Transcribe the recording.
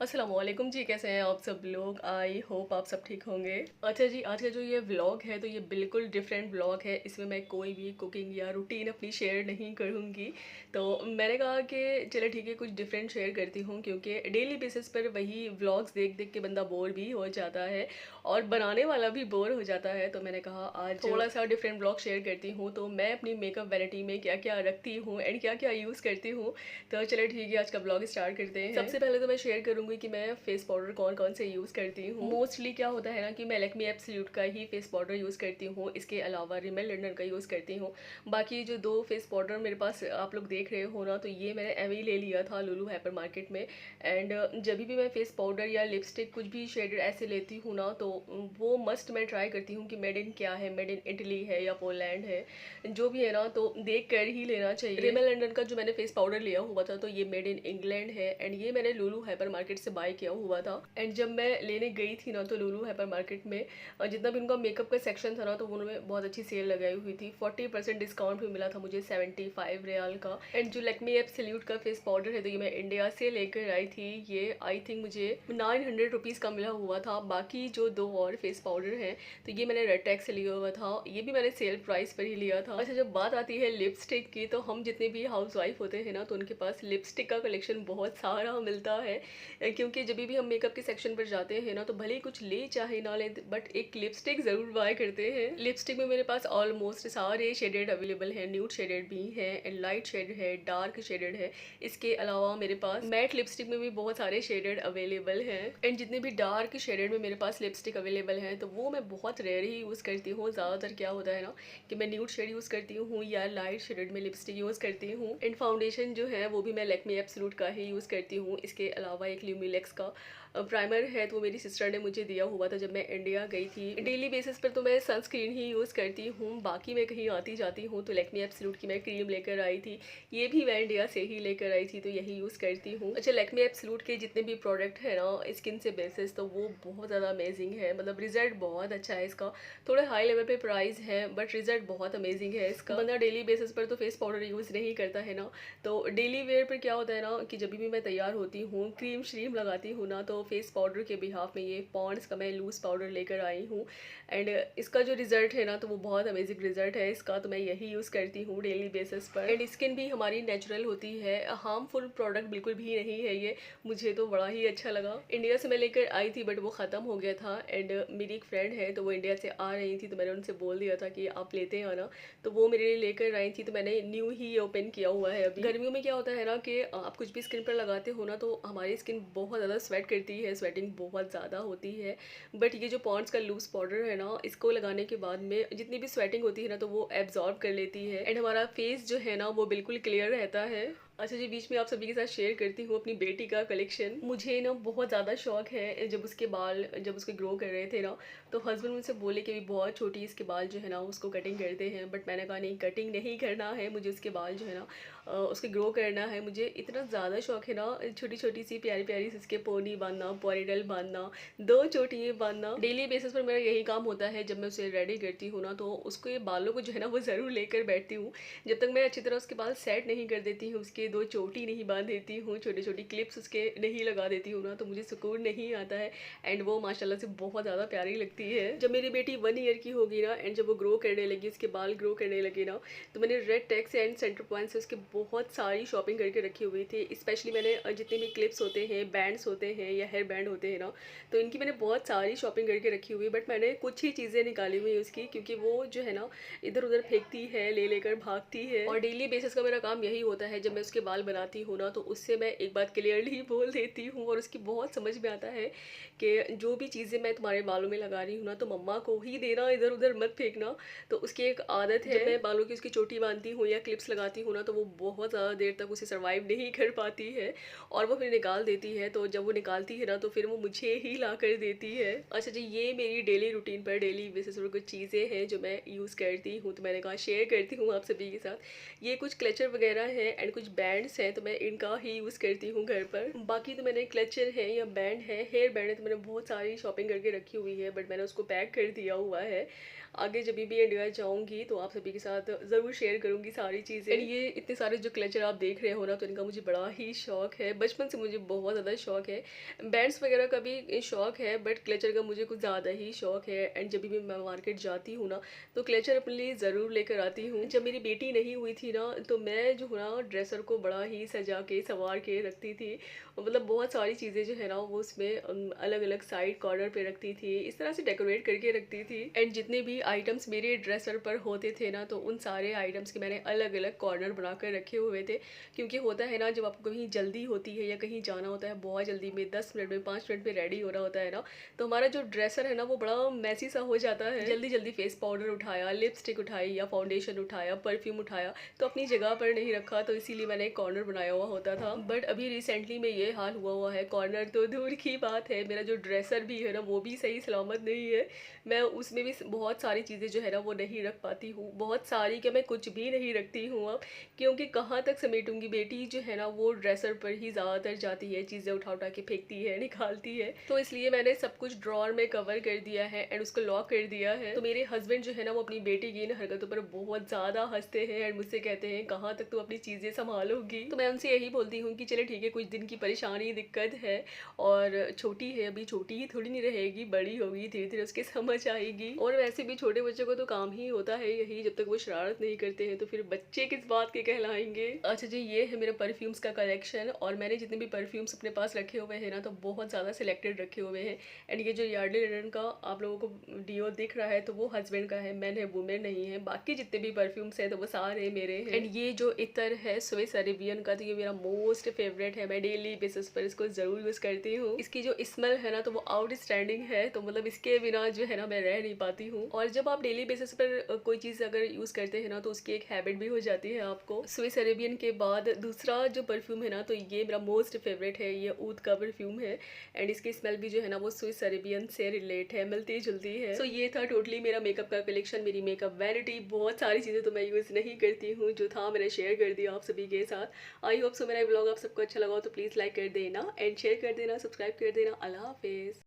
अस्सलामुअलैकुम जी, कैसे हैं आप सब लोग? आई होप आप सब ठीक होंगे। अच्छा जी, आज का जो ये व्लॉग है तो ये बिल्कुल डिफरेंट व्लॉग है। इसमें मैं कोई भी कुकिंग या रूटीन अपनी शेयर नहीं करूँगी। तो मैंने कहा कि चलो ठीक है, कुछ डिफरेंट शेयर करती हूँ, क्योंकि डेली बेसिस पर वही व्लॉग्स देख देख के बंदा बोर भी हो जाता है और बनाने वाला भी बोर हो जाता है। तो मैंने कहा आज थोड़ा सा डिफरेंट व्लॉग शेयर करती हूँ। तो मैं अपनी मेकअप वैनिटी में क्या क्या रखती हूँ एंड क्या क्या यूज़ करती हूँ। तो चलो ठीक है, आज का ब्लॉग स्टार्ट करते हैं। सबसे पहले तो मैं शेयर करूंगी कि मैं फेस पाउडर कौन कौन से यूज़ करती हूँ। मोस्टली क्या होता है ना कि मैं लैक्मे एब्सोल्यूट का ही फेस पाउडर यूज़ करती हूँ। इसके अलावा रिमेल लंडन का यूज़ करती हूँ। बाकी जो दो फेस पाउडर मेरे पास आप लोग देख रहे हो ना, तो ये मैंने एवी ले लिया था लुलु हाइपर मार्केट में। एंड जब भी मैं फेस पाउडर या लिपस्टिक कुछ भी शेडेड ऐसे लेती हूँ ना, तो वो मस्ट मैं ट्राई करती हूँ कि मेड इन क्या है, मेड इन इटली है या पोलैंड है, जो भी है ना, तो देख कर ही लेना चाहिए। रिमेल लंडन का जो मैंने फेस पाउडर लिया हुआ था तो ये मेड इन इंग्लैंड है एंड ये मैंने लुलु हाइपर मार्केट से बाय किया हुआ था। एंड जब मैं लेने गई थी ना, तो लुलु हाइपर मार्केट में जितना भी उनका मेकअप का सेक्शन था ना, तो उन्होंने बहुत अच्छी सेल लगाई हुई थी। 40% डिस्काउंट भी मिला था मुझे 75 रियाल का। एंड जो लैक्मे एब्सोल्यूट का फेस पाउडर है तो ये मैं इंडिया से लेकर आई थी। ये आई थिंक मुझे 900 रुपीज़ का मिला हुआ था। बाकी जो दो और फेस पाउडर हैं तो ये मैंने रेटेक्स से लिया हुआ था, ये भी मैंने सेल प्राइस पर ही लिया था। अच्छा, जब बात आती है लिपस्टिक की, तो हम जितने भी हाउस वाइफ होते हैं ना, तो उनके पास लिपस्टिक का कलेक्शन बहुत सारा मिलता है। क्योंकि जब भी हम मेकअप के सेक्शन पर जाते हैं ना, तो भले ही कुछ ले चाहे ना ले, बट एक लिपस्टिक ज़रूर बाय करते हैं। लिपस्टिक में मेरे पास ऑलमोस्ट सारे शेडेड अवेलेबल हैं। न्यूड शेडेड भी हैं एंड लाइट शेड है, डार्क शेडेड है। इसके अलावा मेरे पास मैट लिपस्टिक में भी बहुत सारे शेडेड अवेलेबल हैं। एंड जितने भी डार्क शेडेड में मेरे पास लिपस्टिक अवेलेबल हैं, तो वो मैं बहुत रेयर ही यूज़ करती हूँ। ज़्यादातर क्या होता है ना कि मैं न्यूड शेड यूज़ करती हूँ या लाइट शेडेड में लिपस्टिक यूज़ करती हूँ। एंड फाउंडेशन जो है वो भी मैं लैक्मे एब्सोल्यूट का ही यूज़ करती हूँ। इसके अलावा एक ल्यूमिलेक्स का प्राइमर है, तो वो मेरी सिस्टर ने मुझे दिया हुआ था जब मैं इंडिया गई थी। डेली बेसिस पर तो मैं सनस्क्रीन ही यूज़ करती हूँ। बाकी मैं कहीं आती जाती हूँ तो लैक्मे एब्सोल्यूट की मैं क्रीम लेकर आई थी, ये भी मैं इंडिया से ही लेकर आई थी, तो यही यूज़ करती हूँ। अच्छा, लैक्मे एब्सोल्यूट के जितने भी प्रोडक्ट है ना स्किन से बेसिस, तो वो बहुत ज़्यादा अमेजिंग है। मतलब रिजल्ट बहुत अच्छा है इसका। थोड़े हाई लेवल पे प्राइस है बट रिजल्ट बहुत अमेजिंग है इसका। बंदा डेली बेसिस पर तो फेस पाउडर यूज़ नहीं करता है ना, तो डेली वेयर पर क्या होता है ना कि जब भी मैं तैयार होती हूँ, क्रीम श्रीम लगाती हूँ ना, तो फेस पाउडर के बिहाफ में ये पॉन्ड्स का मैं लूज़ पाउडर लेकर आई हूँ। एंड इसका जो रिजल्ट है ना, तो वो बहुत अमेजिंग रिजल्ट है इसका, तो मैं यही यूज़ करती हूँ डेली बेसिस पर। एंड स्किन भी हमारी नेचुरल होती है, हार्मफुल प्रोडक्ट बिल्कुल भी नहीं है ये। मुझे तो बड़ा ही अच्छा लगा। इंडिया से मैं लेकर आई थी बट वो ख़त्म हो गया था। एंड मेरी एक फ्रेंड है तो वो इंडिया से आ रही थी, तो मैंने उनसे बोल दिया था कि आप लेते हैं आना, तो वो मेरे लिए लेकर आई थी। तो मैंने न्यू ही ओपन किया हुआ है अभी। गर्मियों में क्या होता है ना कि आप कुछ भी स्किन पर लगाते हो ना, तो हमारी स्किन बहुत ज़्यादा स्वेट करती है, स्वेटिंग बहुत ज़्यादा होती है। बट ये जो पॉन्ड्स का लूज पाउडर है ना, इसको लगाने के बाद में जितनी भी स्वेटिंग होती है ना, तो वो एब्जॉर्ब कर लेती है एंड हमारा फेस जो है ना वो बिल्कुल क्लियर रहता है। अच्छा जी, बीच में आप सभी के साथ शेयर करती हूँ अपनी बेटी का कलेक्शन। मुझे ना बहुत ज़्यादा शौक है, जब उसके बाल जब उसके ग्रो कर रहे थे ना, तो हस्बैंड मुझसे बोले कि अभी बहुत छोटी इसके बाल जो है ना उसको कटिंग करते हैं। बट मैंने कहा नहीं, कटिंग नहीं करना है मुझे, उसके बाल जो है ना उसके ग्रो करना है। मुझे इतना ज़्यादा शौक है ना, छोटी छोटी सी प्यारी प्यारी सी इसके पोनी बांधना, पॉनीटेल बांधना, दो चोटियाँ बांधना। डेली बेसिस पर मेरा यही काम होता है। जब मैं उसे रेडी करती हूँ ना, तो उसके बालों को जो है ना वो ज़रूर लेकर बैठती हूँ। जब तक मैं अच्छी तरह उसके बाल सेट नहीं कर देती हूँ, उसके दो चोटी नहीं बांध देती हूँ, छोटी छोटी क्लिप्स उसके नहीं लगा देती हूँ ना, तो मुझे सुकून नहीं आता है। एंड वो माशाल्लाह से बहुत ज़्यादा प्यारी लगती है। जब मेरी बेटी 1 ईयर की होगी ना, एंड जब वो ग्रो करने लगी, उसके बाल ग्रो करने लगे ना, तो मैंने रेड टेक्स एंड सेंटर पॉइंट से उसके बहुत सारी शॉपिंग करके रखी हुई थी। स्पेशली मैंने जितने भी क्लिप्स होते हैं, बैंड्स होते हैं या हेयर बैंड होते हैं ना, तो इनकी मैंने बहुत सारी शॉपिंग करके रखी हुई है। बट मैंने कुछ ही चीज़ें निकाली हुई है उसकी, क्योंकि वो जो है ना इधर उधर फेंकती है, ले लेकर भागती है। और डेली बेसिस का मेरा काम यही होता है, जब मैं उसके बाल बनाती हूँ ना, तो उससे मैं एक बात क्लियरली बोल देती हूँ और उसकी बहुत समझ में आता है कि जो भी चीज़ें मैं तुम्हारे बालों में लगा रही हूँ ना, तो मम्मा को ही देना, इधर उधर मत फेंकना। तो उसकी एक आदत है, जब मैं बालों की उसकी चोटी बांधती हूँ या क्लिप्स लगाती हूँ ना, तो वो बहुत ज़्यादा देर तक उसे सर्वाइव नहीं कर पाती है और वो फिर निकाल देती है। तो जब वो निकालती है ना, तो फिर वो मुझे ही ला कर देती है। अच्छा जी, ये मेरी डेली रूटीन पर डेली बेसिस पर कुछ चीज़ें हैं जो मैं यूज़ करती हूँ, तो मैंने कहा शेयर करती हूँ आप सभी के साथ। ये कुछ क्लचर वगैरह है एंड कुछ बैंड्स हैं, तो मैं इनका ही यूज़ करती हूँ घर पर। बाकी तो मैंने क्लचर है या बैंड है, हेयर बैंड है, तो मैंने बहुत सारी शॉपिंग करके रखी हुई है, बट मैंने उसको पैक कर दिया हुआ है। आगे जब भी इंडिया जाऊँगी तो आप सभी के साथ ज़रूर शेयर करूँगी सारी चीज़ें। एंड ये इतने सारे सारे जो क्लचर आप देख रहे हो ना, तो इनका मुझे बड़ा ही शौक है। बचपन से मुझे बहुत ज़्यादा शौक है। बैंड्स वगैरह का भी शौक है, बट क्लचर का मुझे कुछ ज़्यादा ही शौक है। एंड जब भी मैं मार्केट जाती हूँ ना, तो क्लचर अपने लिए ज़रूर लेकर आती हूँ। जब मेरी बेटी नहीं हुई थी ना, तो मैं जो है ना ड्रेसर को बड़ा ही सजा के संवार के रखती थी। मतलब बहुत सारी चीज़ें जो है ना वो उसमें अलग अलग साइड कॉर्नर पे रखती थी, इस तरह से डेकोरेट करके रखती थी। एंड जितने भी आइटम्स मेरे ड्रेसर पर होते थे ना, तो उन सारे आइटम्स के मैंने अलग अलग कॉर्नर बनाकर रखे हुए थे। क्योंकि होता है ना, जब आपको कहीं जल्दी होती है या कहीं जाना होता है बहुत जल्दी में, 10 मिनट में 5 मिनट में रेडी होना होता है ना, तो हमारा जो ड्रेसर है ना वो बड़ा मैसी सा हो जाता है। जल्दी जल्दी फेस पाउडर उठाया, लिपस्टिक उठाई या फाउंडेशन उठाया, परफ्यूम उठाया, तो अपनी जगह पर नहीं रखा, तो इसीलिए मैंने एक कॉर्नर बनाया हुआ होता था। बट अभी रिसेंटली में ये हाल हुआ है, कॉर्नर तो दूर की बात है, मेरा जो ड्रेसर भी है ना वो भी सही सलामत नहीं है। मैं उसमें भी बहुत सारी चीज़ें जो है ना वो नहीं रख पाती हूँ, बहुत सारी, क्या मैं कुछ भी नहीं रखती हूँ अब। क्योंकि कहाँ तक समेटूंगी, बेटी जो है ना वो ड्रेसर पर ही ज़्यादातर जाती है, चीज़ें उठा उठा के फेंकती है, निकालती है। तो इसलिए मैंने सब कुछ ड्रॉर में कवर कर दिया है एंड उसको लॉक कर दिया है। तो मेरे हस्बैंड जो है ना वो अपनी बेटी की इन हरकतों पर बहुत ज़्यादा हंसते हैं एंड मुझसे कहते हैं कहाँ तक तू अपनी चीज़ें संभालोगी। तो मैं उनसे यही बोलती हूँ कि चले ठीक है, कुछ दिन की परेशानी दिक्कत है, और छोटी है अभी, छोटी ही थोड़ी नहीं रहेगी, बड़ी होगी, धीरे धीरे उसके समझ आएगी। और वैसे भी छोटे बच्चों को तो काम ही होता है यही, जब तक वो शरारत नहीं करते हैं तो फिर बच्चे किस बात के कहलाएंगे। अच्छा जी, ये है मेरा परफ्यूम्स का कलेक्शन, और मैंने जितने भी परफ्यूम्स अपने पास रखे हुए हैं ना, तो बहुत ज़्यादा सिलेक्टेड रखे हुए हैं। एंड ये जो यार्डली लंडन का आप लोगों को डिओ दिख रहा है, तो वो हस्बैंड का है, मैन है, वुमेन नहीं है। बाकी जितने भी परफ्यूम्स हैं तो वो सारे मेरे हैं। एंड ये जो इतर है स्विस अरेबियन का, तो ये मेरा मोस्ट फेवरेट है, मैं डेली बेसिस पर इसको ज़रूर यूज़ करती हूँ। इसकी जो स्मेल है ना तो वो आउटस्टैंडिंग है, तो मतलब इसके बिना जो है ना मैं रह नहीं पाती हूँ। और जब आप डेली बेसिस पर कोई चीज़ अगर यूज़ करते हैं ना, तो उसकी एक हैबिट भी हो जाती है आपको। स्विस अरेबियन के बाद दूसरा जो परफ्यूम है ना, तो ये मेरा मोस्ट फेवरेट है, ये ऊद का परफ्यूम है। एंड इसकी स्मेल भी जो है ना वो स्विस अरेबियन से रिलेट है, मिलती जुलती है। सो ये था टोटली मेरा मेकअप का कलेक्शन, मेरी मेकअप वैनिटी। बहुत सारी चीज़ें तो मैं यूज़ नहीं करती हूँ, जो था मैंने शेयर कर दिया आप सभी के साथ। आई होप सो मेरा ब्लॉग आप सबको अच्छा लगा हो तो प्लीज़ लाइक कर देना एंड शेयर कर देना, सब्सक्राइब कर देना। अल्लाह हाफिज़।